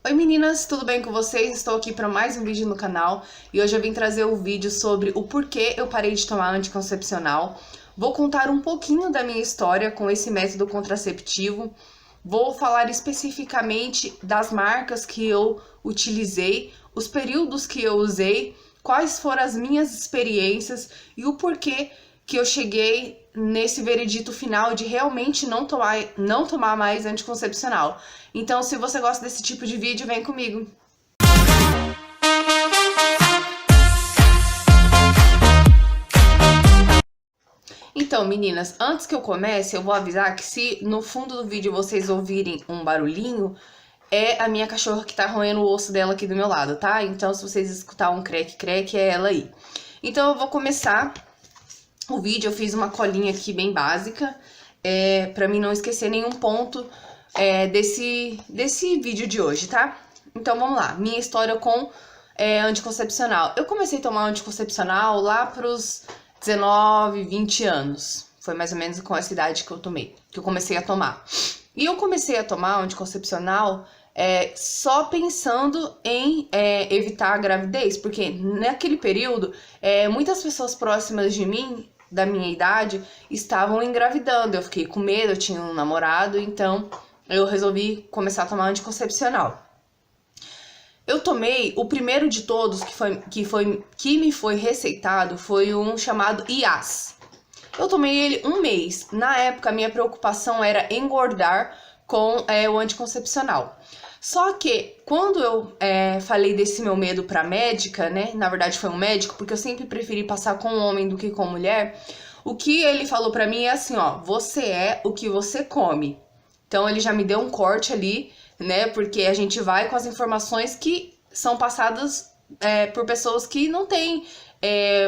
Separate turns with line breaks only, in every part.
Oi meninas, tudo bem com vocês? Estou aqui para mais um vídeo no canal e hoje eu vim trazer um vídeo sobre o porquê eu parei de tomar anticoncepcional. Vou contar um pouquinho da minha história com esse método contraceptivo. Vou falar especificamente das marcas que eu utilizei, os períodos que eu usei, quais foram as minhas experiências e o porquê que eu cheguei nesse veredito final de realmente não tomar mais anticoncepcional. Então, se você gosta desse tipo de vídeo, vem comigo. Então, meninas, antes que eu comece, eu vou avisar que se no fundo do vídeo vocês ouvirem um barulhinho, é a minha cachorra que tá roendo o osso dela aqui do meu lado, tá? Então, se vocês escutar um creque-creque, é ela aí. Então, eu vou começar o vídeo. Eu fiz uma colinha aqui bem básica, pra mim não esquecer nenhum ponto desse vídeo de hoje, tá? Então, vamos lá. Minha história com anticoncepcional. Eu comecei a tomar anticoncepcional lá pros 19, 20 anos. Foi mais ou menos com essa idade que eu comecei a tomar. E eu comecei a tomar anticoncepcional só pensando em evitar a gravidez, porque naquele período, muitas pessoas próximas de mim, da minha idade, estavam engravidando. Eu fiquei com medo, eu tinha um namorado, então eu resolvi começar a tomar anticoncepcional. Eu tomei o primeiro de todos que me foi receitado, foi um chamado IAS. Eu tomei ele um mês. Na época, a minha preocupação era engordar com o anticoncepcional. Só que, quando eu falei desse meu medo pra médica, né? Na verdade, foi um médico, porque eu sempre preferi passar com homem do que com mulher. O que ele falou pra mim é assim, ó: você é o que você come. Então, ele já me deu um corte ali, né? Porque a gente vai com as informações que são passadas por pessoas que não têm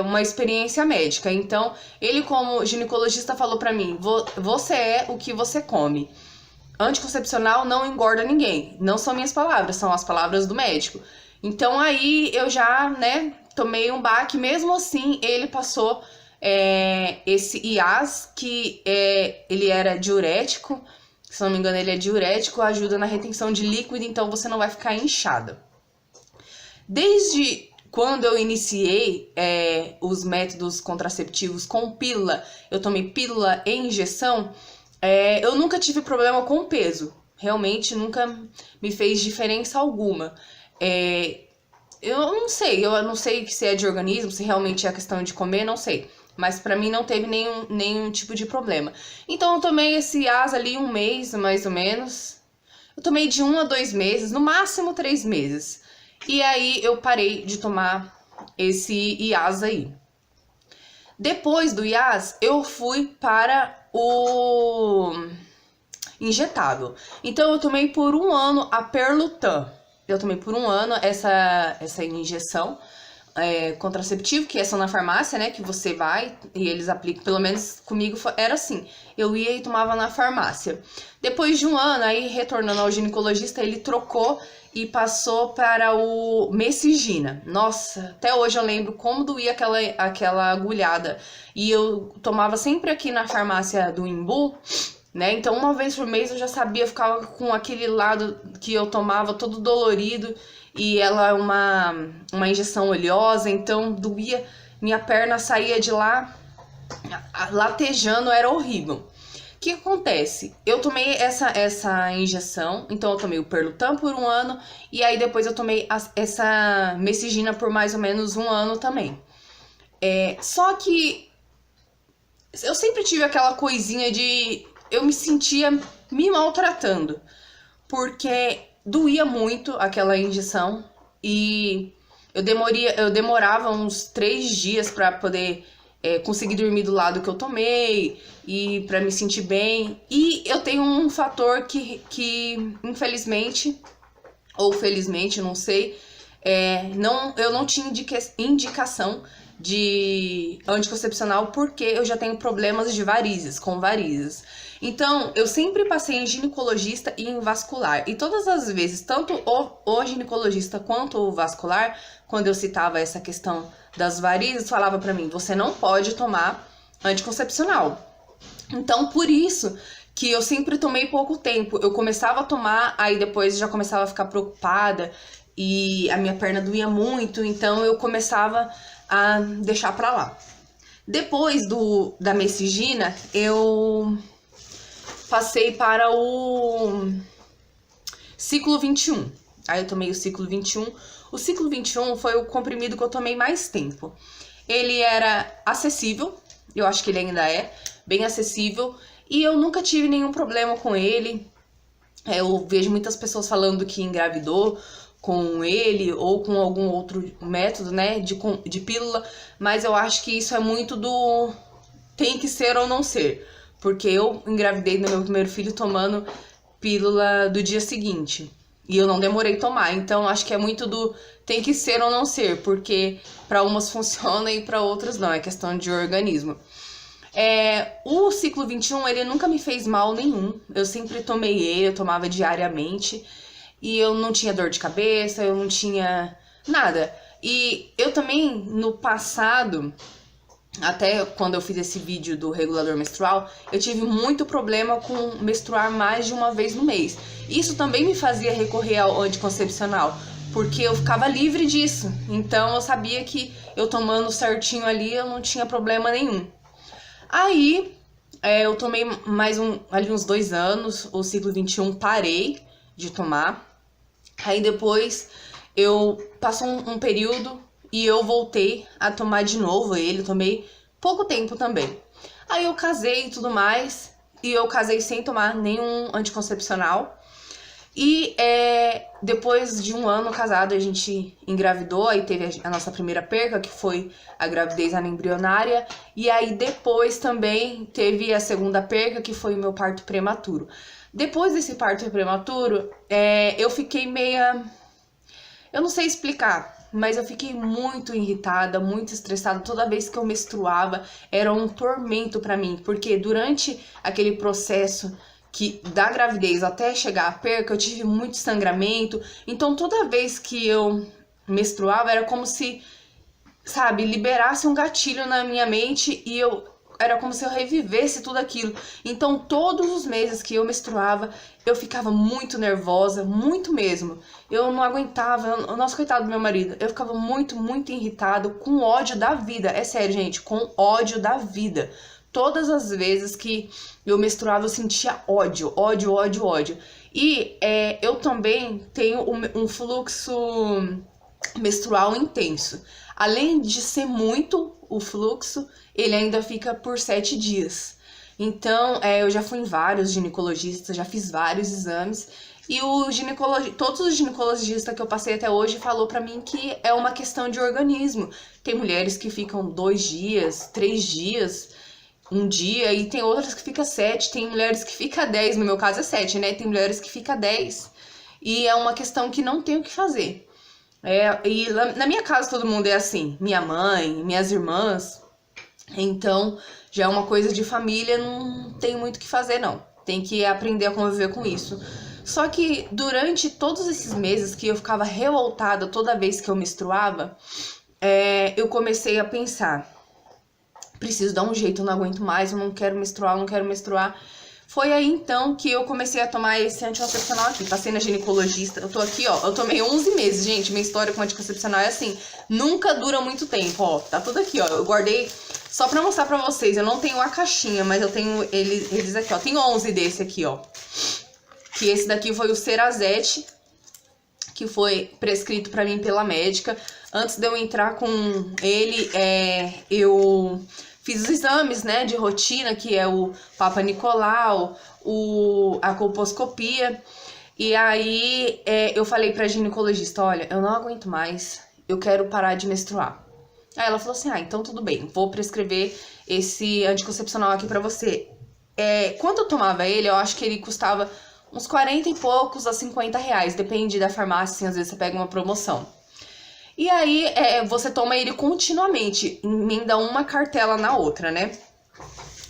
uma experiência médica. Então, ele como ginecologista falou pra mim: você é o que você come. Anticoncepcional não engorda ninguém. Não são minhas palavras, são as palavras do médico. Então, aí eu já, né, tomei um baque. Mesmo assim, ele passou esse IAS, que ele era diurético. Se não me engano, ele é diurético, ajuda na retenção de líquido, então você não vai ficar inchada. Desde quando eu iniciei os métodos contraceptivos com pílula, eu tomei pílula e injeção, eu nunca tive problema com peso. Realmente nunca me fez diferença alguma. Eu não sei se é de organismo, se realmente é questão de comer, não sei. Mas pra mim não teve nenhum tipo de problema. Então eu tomei esse IAS ali um mês, mais ou menos. Eu tomei de 1 a 2 meses, no máximo 3 meses. E aí eu parei de tomar esse IAS aí. Depois do IAS, eu fui para o injetável. Então eu tomei por 1 ano a Perlutan. Eu tomei por 1 ano essa injeção contraceptivo, que é só na farmácia, né, que você vai e eles aplicam. Pelo menos comigo era assim, eu ia e tomava na farmácia. Depois de 1 ano, aí retornando ao ginecologista, ele trocou e passou para o Mesigina. Nossa, até hoje eu lembro como doía aquela agulhada. E eu tomava sempre aqui na farmácia do Imbu, né? Então, uma vez por mês eu já sabia, eu ficava com aquele lado que eu tomava todo dolorido. E ela é uma injeção oleosa, então doía, minha perna saía de lá latejando, era horrível. O que acontece? Eu tomei essa injeção, então eu tomei o Perlutan por 1 ano, e aí depois eu tomei essa Mesigina por mais ou menos 1 ano também. Só que eu sempre tive aquela coisinha de... eu me sentia me maltratando, porque doía muito aquela injeção e eu demorava uns 3 dias pra poder conseguir dormir do lado que eu tomei e pra me sentir bem. E eu tenho um fator que infelizmente, ou felizmente, não sei, eu não tinha indicação de anticoncepcional porque eu já tenho problemas de varizes, com varizes. Então, eu sempre passei em ginecologista e em vascular. E todas as vezes, tanto o ginecologista quanto o vascular, quando eu citava essa questão das varizes, falava pra mim: você não pode tomar anticoncepcional. Então, por isso que eu sempre tomei pouco tempo. Eu começava a tomar, aí depois já começava a ficar preocupada e a minha perna doía muito, então eu começava a deixar pra lá. Depois da Mesigina, eu passei para o ciclo 21. Aí eu tomei o ciclo 21. O ciclo 21 foi o comprimido que eu tomei mais tempo. Ele era acessível, eu acho que ele ainda é bem acessível, e eu nunca tive nenhum problema com ele. Eu vejo muitas pessoas falando que engravidou com ele ou com algum outro método, né, de pílula, mas eu acho que isso é muito do tem que ser ou não ser, porque eu engravidei do meu primeiro filho tomando pílula do dia seguinte e eu não demorei a tomar, então acho que é muito do tem que ser ou não ser, porque para umas funciona e para outras não, é questão de organismo. O ciclo 21, ele nunca me fez mal nenhum, eu sempre tomei ele, eu tomava diariamente, e eu não tinha dor de cabeça, eu não tinha nada. E eu também, no passado, até quando eu fiz esse vídeo do regulador menstrual, eu tive muito problema com menstruar mais de uma vez no mês. Isso também me fazia recorrer ao anticoncepcional, porque eu ficava livre disso. Então eu sabia que eu tomando certinho ali, eu não tinha problema nenhum. Aí, eu tomei ali uns 2 anos, o ciclo 21 parei de tomar. Aí depois passou um período e eu voltei a tomar de novo ele, tomei pouco tempo também. Aí eu casei e tudo mais, e eu casei sem tomar nenhum anticoncepcional. E depois de 1 ano casado, a gente engravidou, aí teve a nossa primeira perca, que foi a gravidez anembrionária, e aí depois também teve a segunda perca, que foi o meu parto prematuro. Depois desse parto prematuro, eu fiquei meia... Eu não sei explicar, mas eu fiquei muito irritada, muito estressada. Toda vez que eu menstruava, era um tormento pra mim, porque durante aquele processo da gravidez até chegar à perca, eu tive muito sangramento. Então toda vez que eu menstruava, era como se, sabe, liberasse um gatilho na minha mente e era como se eu revivesse tudo aquilo. Então todos os meses que eu menstruava, eu ficava muito nervosa, muito mesmo. Eu não aguentava, nossa, coitado do meu marido, eu ficava muito, muito irritado, com ódio da vida. É sério, gente, com ódio da vida. Todas as vezes que eu menstruava, eu sentia ódio, ódio, ódio, ódio. E eu também tenho um fluxo menstrual intenso. Além de ser muito o fluxo, ele ainda fica por 7 dias. Então, eu já fui em vários ginecologistas, já fiz vários exames. E todos os ginecologistas que eu passei até hoje falou pra mim que é uma questão de organismo. Tem mulheres que ficam 2 dias, 3 dias, 1 dia, e tem outras que ficam 7, tem mulheres que ficam 10, no meu caso é 7, né? Tem mulheres que ficam 10, e é uma questão que não tem o que fazer. E na minha casa todo mundo é assim, minha mãe, minhas irmãs, então já é uma coisa de família, não tem muito o que fazer não, tem que aprender a conviver com isso. Só que durante todos esses meses que eu ficava revoltada toda vez que eu menstruava, eu comecei a pensar, preciso dar um jeito, eu não aguento mais, eu não quero menstruar, eu não quero menstruar. Foi aí então que eu comecei a tomar esse anticoncepcional aqui. Passei na ginecologista, eu tô aqui, ó, eu tomei 11 meses, gente. Minha história com anticoncepcional é assim, nunca dura muito tempo, ó. Tá tudo aqui, ó. Eu guardei só pra mostrar pra vocês. Eu não tenho a caixinha, mas eu tenho eles aqui, ó. Tem 11 desse aqui, ó. Que esse daqui foi o Cerazette, que foi prescrito pra mim pela médica. Antes de eu entrar com ele, eu fiz os exames, né, de rotina, que é o Papa Nicolau, a colposcopia. E aí eu falei pra ginecologista, olha, eu não aguento mais, eu quero parar de menstruar. Aí ela falou assim, então tudo bem, vou prescrever esse anticoncepcional aqui pra você. Quando eu tomava ele, eu acho que ele custava uns 40 e poucos a 50 reais, depende da farmácia, assim, às vezes você pega uma promoção. E aí, você toma ele continuamente, emenda uma cartela na outra, né?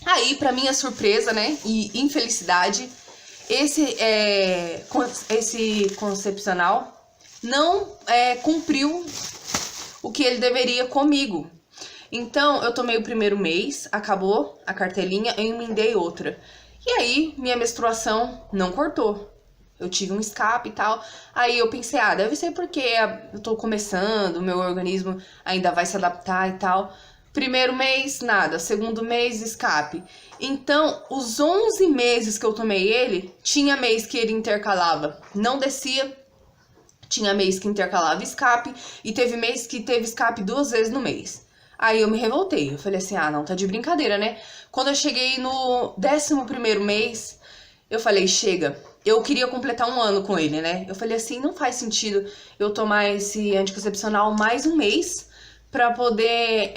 Aí, pra minha surpresa, né, e infelicidade, esse concepcional não cumpriu o que ele deveria comigo. Então, eu tomei o primeiro mês, acabou a cartelinha, eu emendei outra. E aí, minha menstruação não cortou. Eu tive um escape e tal. Aí eu pensei, deve ser porque eu tô começando, meu organismo ainda vai se adaptar e tal. Primeiro mês, nada. Segundo mês, escape. Então, os 11 meses que eu tomei ele, tinha mês que ele intercalava, não descia. Tinha mês que intercalava escape. E teve mês que teve escape 2 vezes no mês. Aí eu me revoltei. Eu falei assim, não, tá de brincadeira, né? Quando eu cheguei no 11º mês, eu falei, chega. Eu queria completar um ano com ele, né? Eu falei assim, não faz sentido eu tomar esse anticoncepcional mais um mês pra poder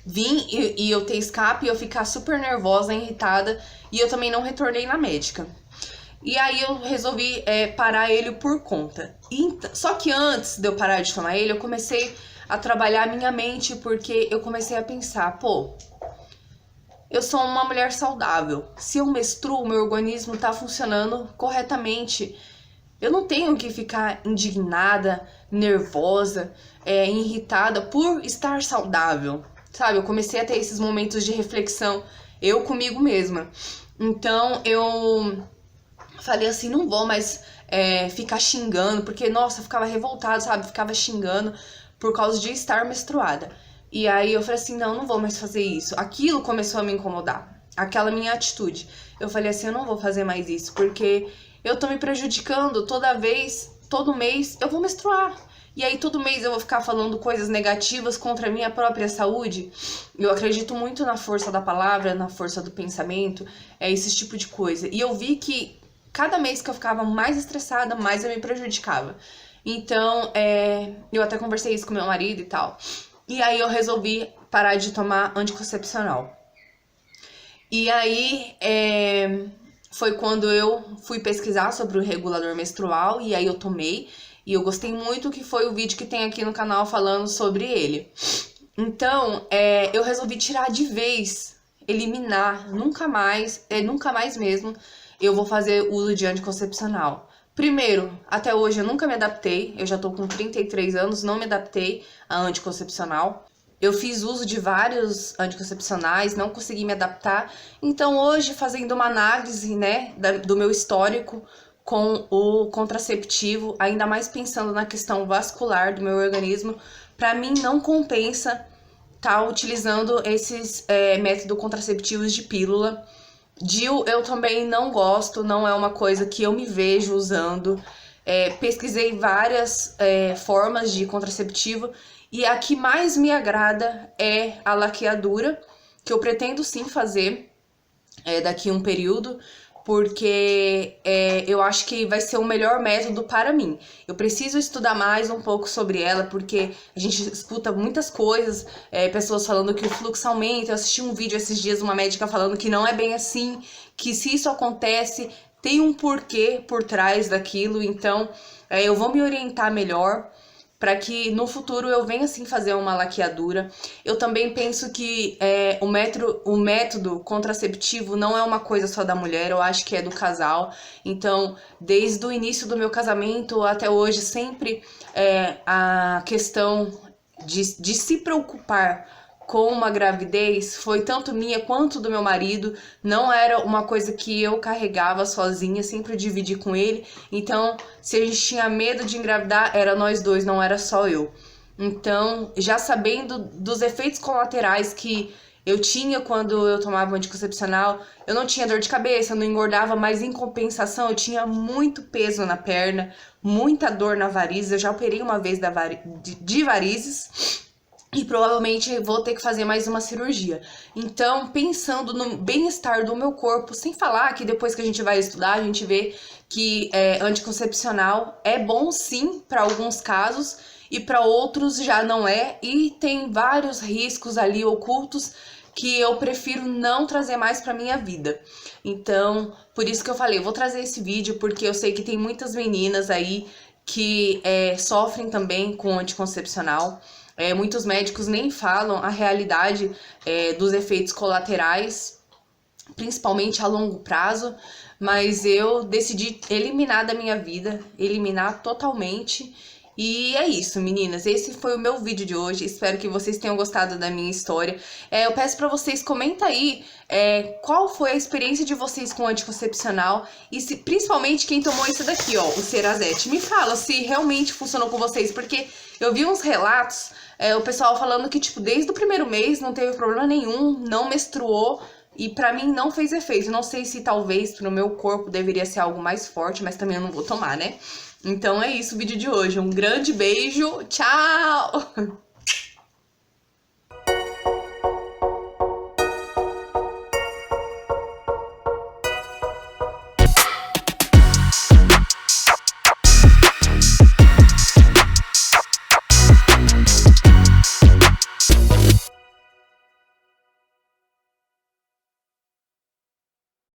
vir e eu ter escape e eu ficar super nervosa, irritada. E eu também não retornei na médica. E aí eu resolvi parar ele por conta. Só que antes de eu parar de tomar ele, eu comecei a trabalhar a minha mente, porque eu comecei a pensar, pô, eu sou uma mulher saudável. Se eu menstruo, meu organismo tá funcionando corretamente. Eu não tenho que ficar indignada, nervosa, irritada por estar saudável. Sabe, eu comecei a ter esses momentos de reflexão, eu comigo mesma. Então eu falei assim, não vou mais ficar xingando, porque, nossa, eu ficava revoltada, sabe? Ficava xingando por causa de estar menstruada. E aí eu falei assim, não vou mais fazer isso. Aquilo começou a me incomodar, aquela minha atitude. Eu falei assim, eu não vou fazer mais isso, porque eu tô me prejudicando toda vez, todo mês eu vou menstruar. E aí todo mês eu vou ficar falando coisas negativas contra a minha própria saúde. Eu acredito muito na força da palavra, na força do pensamento, esse tipo de coisa. E eu vi que cada mês que eu ficava mais estressada, mais eu me prejudicava. Então, eu até conversei isso com meu marido e tal. E aí eu resolvi parar de tomar anticoncepcional. E aí, foi quando eu fui pesquisar sobre o regulador menstrual, e aí eu tomei. E eu gostei muito, que foi o vídeo que tem aqui no canal falando sobre ele. Então, eu resolvi tirar de vez, eliminar, nunca mais mesmo, eu vou fazer uso de anticoncepcional. Primeiro, até hoje eu nunca me adaptei, eu já tô com 33 anos, não me adaptei a anticoncepcional. Eu fiz uso de vários anticoncepcionais, não consegui me adaptar. Então hoje, fazendo uma análise, né, do meu histórico com o contraceptivo, ainda mais pensando na questão vascular do meu organismo, pra mim não compensa tá utilizando esses métodos contraceptivos de pílula. DIU eu também não gosto, não é uma coisa que eu me vejo usando. Pesquisei várias formas de contraceptivo e a que mais me agrada é a laqueadura, que eu pretendo sim fazer daqui a um período, porque eu acho que vai ser o melhor método para mim. Eu preciso estudar mais um pouco sobre ela, porque a gente escuta muitas coisas, pessoas falando que o fluxo aumenta. Eu assisti um vídeo esses dias, uma médica falando que não é bem assim, que se isso acontece, tem um porquê por trás daquilo. Então, eu vou me orientar melhor para que no futuro eu venha assim fazer uma laqueadura. Eu também penso que o método contraceptivo não é uma coisa só da mulher, eu acho que é do casal. Então, desde o início do meu casamento até hoje, sempre a questão de se preocupar com uma gravidez foi tanto minha quanto do meu marido. Não era uma coisa que eu carregava sozinha, sempre dividi com ele. Então, se a gente tinha medo de engravidar, era nós dois, não era só eu. Então, já sabendo dos efeitos colaterais que eu tinha quando eu tomava anticoncepcional, eu não tinha dor de cabeça, eu não engordava, mas em compensação eu tinha muito peso na perna, muita dor na varizes. Eu já operei uma vez de varizes e provavelmente vou ter que fazer mais uma cirurgia. Então, pensando no bem-estar do meu corpo, sem falar que depois que a gente vai estudar, a gente vê que anticoncepcional é bom sim para alguns casos e para outros já não é, e tem vários riscos ali ocultos que eu prefiro não trazer mais para minha vida. Então, por isso que eu falei, eu vou trazer esse vídeo, porque eu sei que tem muitas meninas aí que sofrem também com anticoncepcional. Muitos médicos nem falam a realidade dos efeitos colaterais, principalmente a longo prazo, mas eu decidi eliminar da minha vida, eliminar totalmente, E é isso, meninas. Esse foi o meu vídeo de hoje. Espero que vocês tenham gostado da minha história. Eu peço pra vocês, comenta aí qual foi a experiência de vocês com o anticoncepcional. E se, principalmente quem tomou isso daqui, ó, o Cerazette. Me fala se realmente funcionou com vocês. Porque eu vi uns relatos, o pessoal falando que, tipo, desde o primeiro mês não teve problema nenhum, não menstruou. E pra mim não fez efeito. Não sei se talvez pro meu corpo deveria ser algo mais forte, mas também eu não vou tomar, né? Então é isso o vídeo de hoje. Um grande beijo. Tchau!